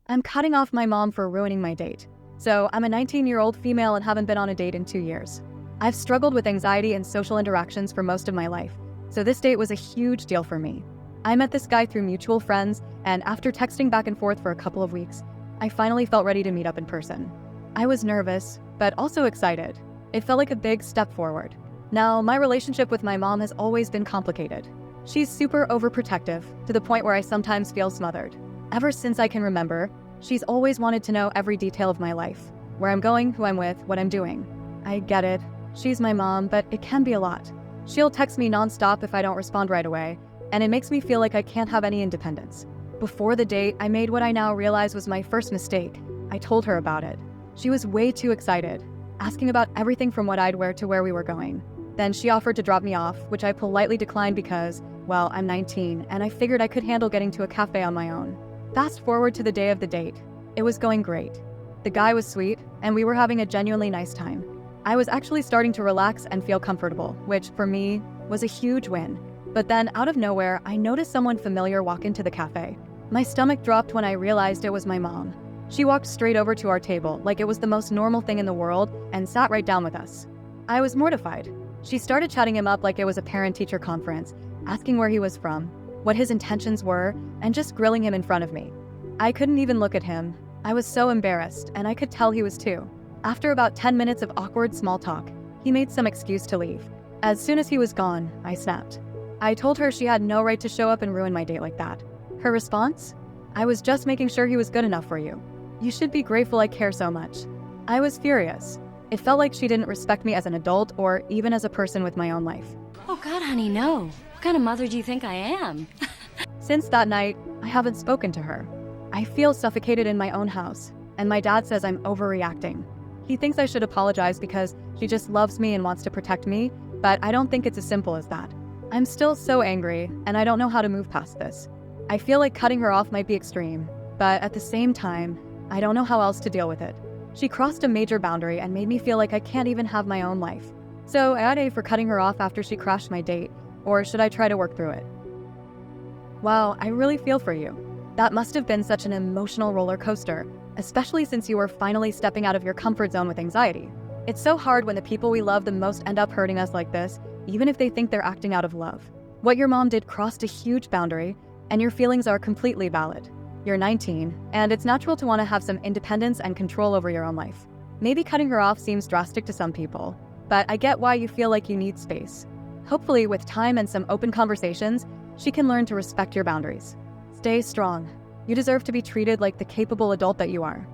I'm cutting off my mom for ruining my date. So I'm a 19-year-old female and haven't been on a date in 2 years. I've struggled with anxiety and social interactions for most of my life, so this date was a huge deal for me. I met this guy through mutual friends, and after texting back and forth for a couple of weeks, I finally felt ready to meet up in person. I was nervous, but also excited. It felt like a big step forward. Now, my relationship with my mom has always been complicated. She's super overprotective, to the point where I sometimes feel smothered. Ever since I can remember, she's always wanted to know every detail of my life. Where I'm going, who I'm with, what I'm doing. I get it. She's my mom, but it can be a lot. She'll text me nonstop if I don't respond right away, and it makes me feel like I can't have any independence. Before the date, I made what I now realize was my first mistake. I told her about it. She was way too excited, asking about everything from what I'd wear to where we were going. Then she offered to drop me off, which I politely declined because, well, I'm 19, and I figured I could handle getting to a cafe on my own. Fast forward to the day of the date. It was going great. The guy was sweet, and we were having a genuinely nice time. I was actually starting to relax and feel comfortable, which, for me, was a huge win. But then, out of nowhere, I noticed someone familiar walk into the cafe. My stomach dropped when I realized it was my mom. She walked straight over to our table, like it was the most normal thing in the world, and sat right down with us. I was mortified. She started chatting him up like it was a parent-teacher conference, asking where he was from, what his intentions were, and just grilling him in front of me. I couldn't even look at him. I was so embarrassed, and I could tell he was too. After about 10 minutes of awkward small talk, he made some excuse to leave. As soon as he was gone, I snapped. I told her she had no right to show up and ruin my date like that. Her response? I was just making sure he was good enough for you. You should be grateful I care so much. I was furious. It felt like she didn't respect me as an adult or even as a person with my own life. Oh God, honey, no. What kind of mother do you think I am? Since that night, I haven't spoken to her. I feel suffocated in my own house, and my dad says I'm overreacting. He thinks I should apologize because she just loves me and wants to protect me, but I don't think it's as simple as that. I'm still so angry, and I don't know how to move past this. I feel like cutting her off might be extreme, but at the same time, I don't know how else to deal with it. She crossed a major boundary and made me feel like I can't even have my own life. So I A for cutting her off after she crashed my date, or should I try to work through it? Wow, I really feel for you. That must have been such an emotional roller coaster, especially since you were finally stepping out of your comfort zone with anxiety. It's so hard when the people we love the most end up hurting us like this, even if they think they're acting out of love. What your mom did crossed a huge boundary, and your feelings are completely valid. You're 19, and it's natural to want to have some independence and control over your own life. Maybe cutting her off seems drastic to some people, but I get why you feel like you need space. Hopefully, with time and some open conversations, she can learn to respect your boundaries. Stay strong. You deserve to be treated like the capable adult that you are.